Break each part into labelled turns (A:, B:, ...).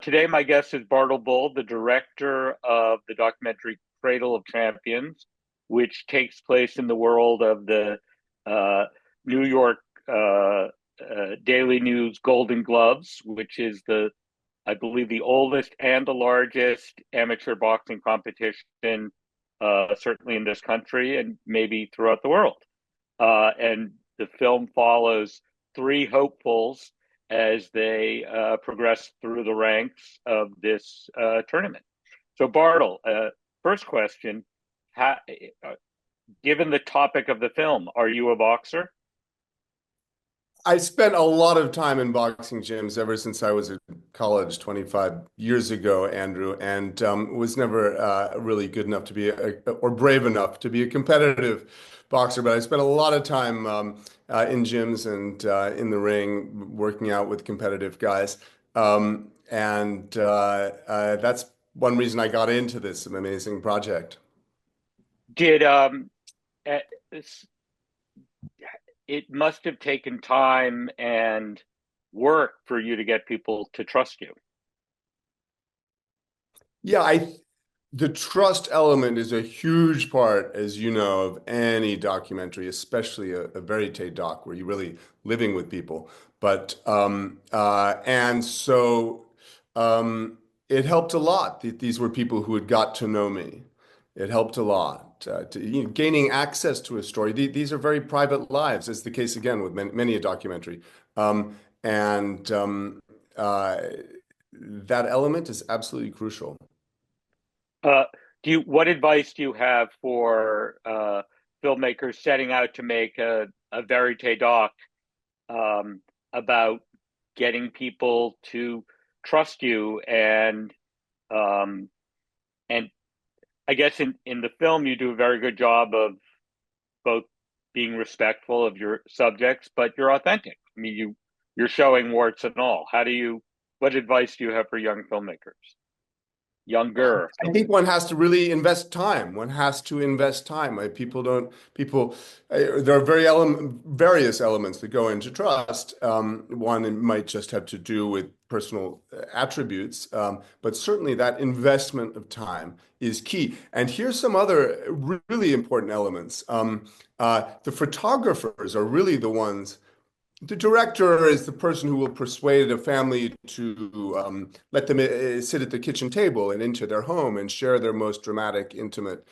A: Today, my guest is Bartle Bull, the director of the documentary Cradle of Champions, which takes place in the world of the uh, New York Daily News Golden Gloves, which is I believe, the oldest and the largest amateur boxing competition, certainly in this country and maybe throughout the world. And the film follows three hopefuls as they progress through the ranks of this tournament. So, Bartle, first question, how, given the topic of the film, are you a boxer?
B: I spent a lot of time in boxing gyms ever since I was in college 25 years ago, Andrew, and was never really good enough to be or brave enough to be a competitive boxer. But I spent a lot of time in gyms and in the ring working out with competitive guys. And that's one reason I got into this amazing project.
A: Did eh, it must have taken time and work for you to get people to trust you?
B: Yeah, the trust element is a huge part, as you know, of any documentary, especially a verite doc where you're really living with people. But and so it helped a lot. These were people who had got to know me. It helped a lot gaining access to a story. These are very private lives, as the case again with many a documentary. And that element is absolutely crucial.
A: Uh, what advice do you have for filmmakers setting out to make a verite doc um, about getting people to trust you um, and I guess in the film you do a very good job of both being respectful of your subjects, but you're authentic. I mean, you're showing warts and all. What advice do you have for young filmmakers? Younger
B: I think
A: filmmakers.
B: one has to really invest time. One has to invest time. There are various elements that go into trust. One it might just have to do with personal attributes, but certainly that investment of time is key. And here's some other really important elements. The photographers are really the ones. The director is the person who will persuade a family to let them sit at the kitchen table and into their home and share their most dramatic, intimate,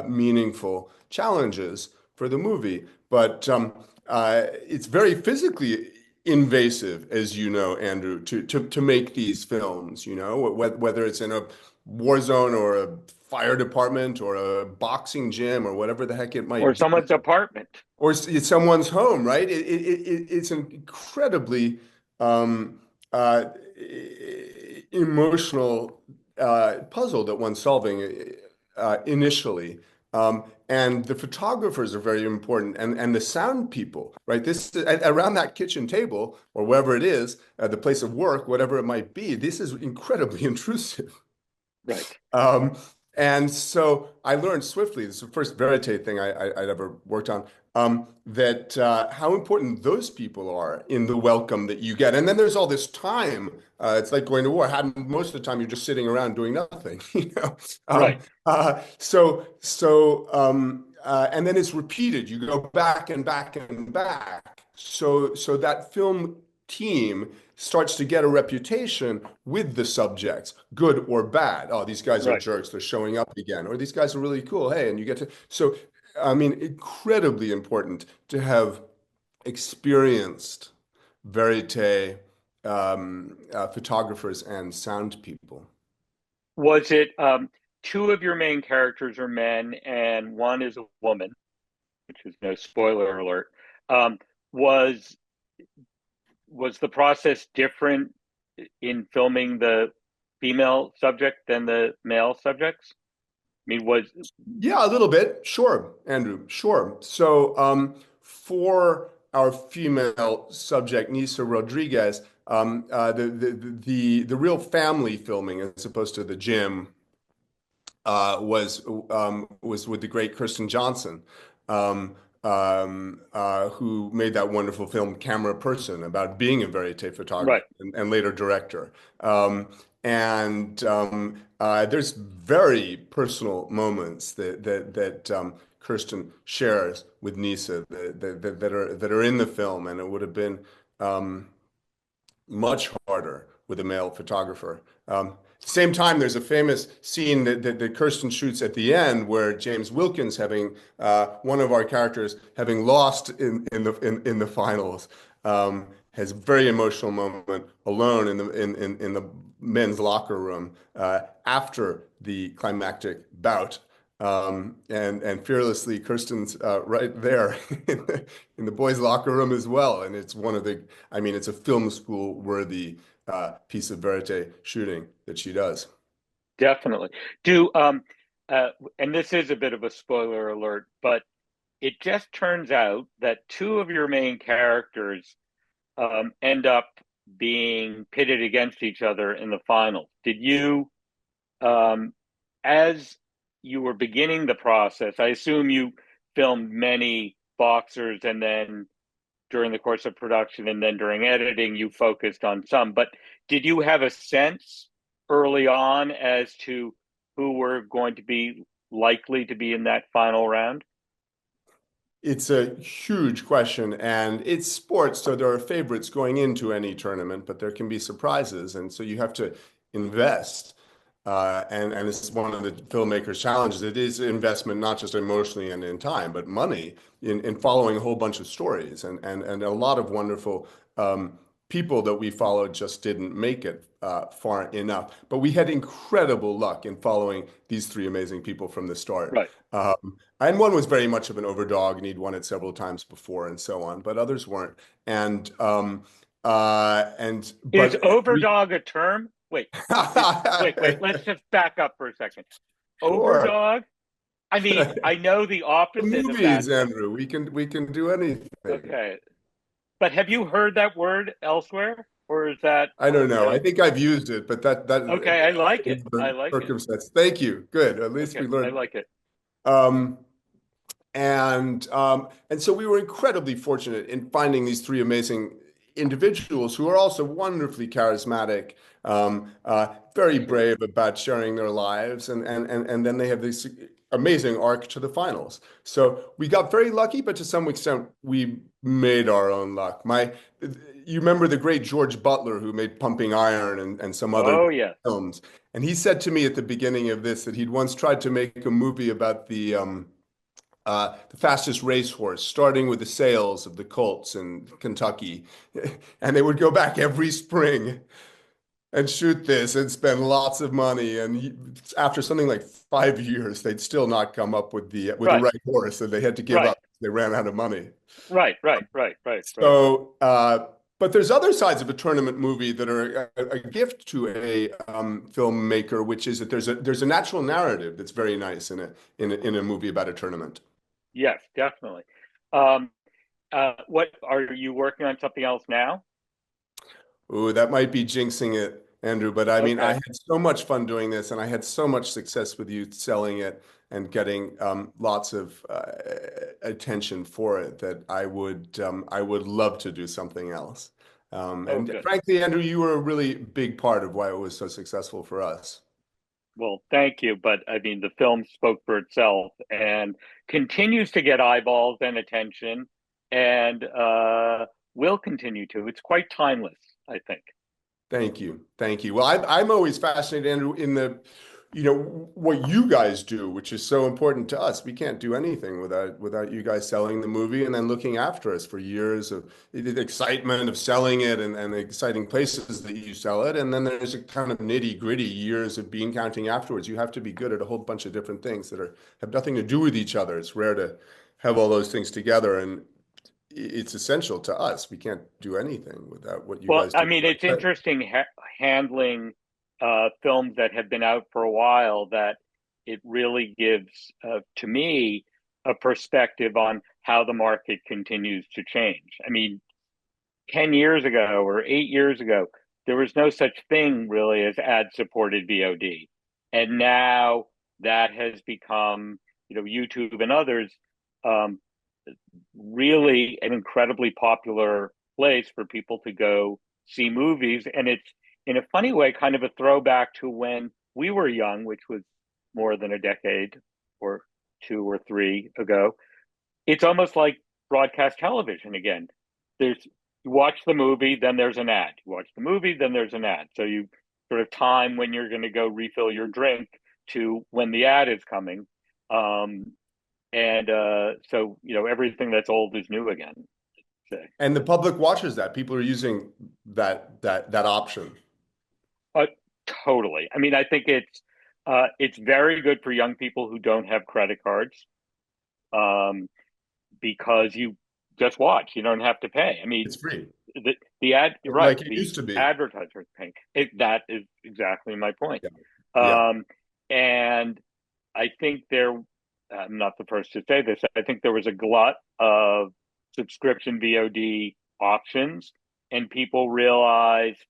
B: meaningful challenges for the movie. But it's very physically invasive, as you know, Andrew, to make these films, whether it's in a war zone or a fire department or a boxing gym or whatever the heck it
A: Or
B: might be
A: someone's apartment.
B: or it's someone's home, right? It's an incredibly um, uh, emotional puzzle that one's solving initially. And the photographers are very important, and the sound people, right? Around that kitchen table or wherever it is, the place of work, whatever it might be. This is incredibly intrusive.
A: Right.
B: Um, and so I learned swiftly, this is the first verite thing I'd ever worked on, that how important those people are in the welcome that you get. And then there's all this time. It's like going to war. Most of the time you're just sitting around doing nothing, you know.
A: Right.
B: And then it's repeated. You go back and back and back. So that film team starts to get a reputation with the subjects, good or bad. Oh, these guys are
A: Right.
B: jerks. They're showing up again. Or these guys are really cool. Hey, and you get to. So, I mean, incredibly important to have experienced verite photographers and sound people.
A: Was it two of your main characters are men and one is a woman, which is no spoiler alert. Um, was was the process different in filming the female subject than the male subjects? I mean, was
B: Yeah, a little bit. Sure, Andrew. Sure. So, for our female subject, Nisa Rodriguez, the real family filming, as opposed to the gym, was with the great Kirsten Johnson, who made that wonderful film Camera Person about being a verite photographer
A: right?
B: and later director. Um, And there's very personal moments that Kirsten shares with Nisa that are in the film, and it would have been um, much harder with a male photographer. Same time, there's a famous scene that Kirsten shoots at the end where James Wilkins, having one of our characters having lost in the finals, has a very emotional moment alone in the men's locker room after the climactic bout. And fearlessly, Kirsten's right there in the boys' locker room as well. And it's one of the, I mean, it's a film school worthy piece of verite shooting that she does.
A: Definitely. Do uh, and this is a bit of a spoiler alert, but it just turns out that two of your main characters end up being pitted against each other in the finals. Did you, um, as you were beginning the process, I assume you filmed many boxers and then during the course of production and then during editing, you focused on some. But did you have a sense early on as to who were going to be likely to be in that final round?
B: It's a huge question, and it's sports, so there are favorites going into any tournament, but there can be surprises, and so you have to invest. And this is one of the filmmakers' challenges. It is investment, not just emotionally and in time, but money in following a whole bunch of stories. And a lot of wonderful people that we followed just didn't make it far enough. But we had incredible luck in following these three amazing people from the start.
A: Right.
B: And one was very much of an overdog, and he'd won it several times before, and so on. But others weren't. And
A: Is
B: but we,
A: overdog a term? Wait. Let's just back up for a second.
B: sure.
A: Overdog? I mean, I know the
B: The
A: opposite of that.
B: movies, Andrew. We can do anything.
A: Okay. But have you heard that word elsewhere? Or is that,
B: I don't know. I
A: uh,
B: think I've used it, but that
A: okay, I like it.
B: in
A: I
B: the
A: like it.
B: circumstance. Thank you. Good. At least
A: Okay,
B: we
A: I
B: learned.
A: like it.
B: Um, and so we were incredibly fortunate in finding these three amazing individuals who are also wonderfully charismatic, very brave about sharing their lives, and then they have this amazing arc to the finals. So we got very lucky, but to some extent we made our own luck. You remember the great George Butler who made Pumping Iron and some other
A: Oh, yeah.
B: films, and he said to me at the beginning of this that he'd once tried to make a movie about the fastest racehorse, starting with the sales of the colts in Kentucky. And they would go back every spring and shoot this and spend lots of money. And after something like 5 years, they'd still not come up with the
A: Right,
B: right horse, and they had to give
A: right,
B: up. They ran out of money.
A: right.
B: So, but there's other sides of a tournament movie that are a gift to a filmmaker, which is that there's a natural narrative that's very nice in a movie about a tournament.
A: Yes, definitely. Um, what are you working on something else now?
B: Ooh, that might be jinxing it, Andrew, but I mean, I
A: Okay.
B: had so much fun doing this, and I had so much success with you selling it and getting lots of attention for it that I would love to do something else.
A: Oh,
B: And
A: good.
B: frankly, Andrew, you were a really big part of why it was so successful for us.
A: Well, thank you. But I mean, the film spoke for itself and continues to get eyeballs and attention and will continue to. It's quite timeless, I think.
B: Thank you. Thank you. Well, I'm always fascinated, Andrew, in what you guys do, which is so important to us. We can't do anything without you guys selling the movie and then looking after us for years of the excitement of selling it and the exciting places that you sell it. And then there's a kind of nitty-gritty years of bean counting afterwards. You have to be good at a whole bunch of different things that have nothing to do with each other. It's rare to have all those things together, and it's essential to us. We can't do anything without what you
A: Well,
B: guys
A: I
B: do.
A: mean, it's interesting handling films that have been out for a while that it really gives, to me, a perspective on how the market continues to change. I mean, 10 years ago or 8 years ago, there was no such thing really as ad supported VOD. And now that has become, YouTube and others, um, really an incredibly popular place for people to go see movies. And in a funny way, kind of a throwback to when we were young, which was more than a decade or two or three ago. It's almost like broadcast television again. There's you watch the movie, then there's an ad. You watch the movie, then there's an ad. So you sort of time when you're going to go refill your drink to when the ad is coming. Um, and so everything that's old is new again. So,
B: And the public watches that. People are using that option.
A: uh, totally. I mean, I think it's very good for young people who don't have credit cards, um, because you just watch. You don't have to pay. I mean,
B: It's free,
A: the ad, right?
B: like it
A: The
B: used to be.
A: advertisers paying. That is exactly my point.
B: Yeah. Yeah.
A: Um, and I think I'm not the first to say this. I think there was a glut of subscription VOD options, and people realized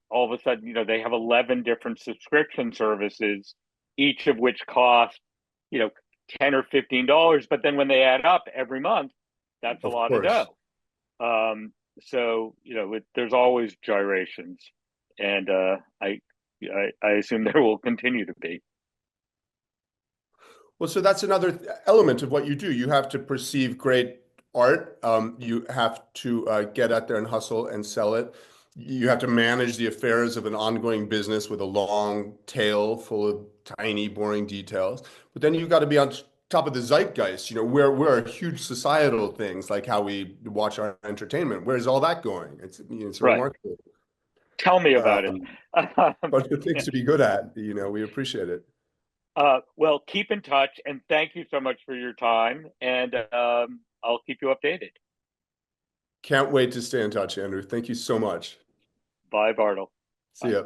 A: all of a sudden, they have 11 different subscription services, each of which cost, you know, $10 or $15. But then when they add up every month, that's a
B: Of
A: lot of
B: course.
A: dough. So there's always gyrations, and I assume there will continue to be.
B: Well, so that's another element of what you do. You have to perceive great art. You have to get out there and hustle and sell it. You have to manage the affairs of an ongoing business with a long tail full of tiny, boring details. But then you've got to be on top of the zeitgeist. Where are huge societal things like how we watch our entertainment? Where's all that going? It's
A: Right.
B: remarkable.
A: Tell me about it.
B: Um, but the things to be good at, we appreciate it.
A: Well, keep in touch, and thank you so much for your time. And I'll keep you updated.
B: Can't wait to stay in touch, Andrew. Thank you so much.
A: Bye, Bartle.
B: See
A: Bye.
B: ya.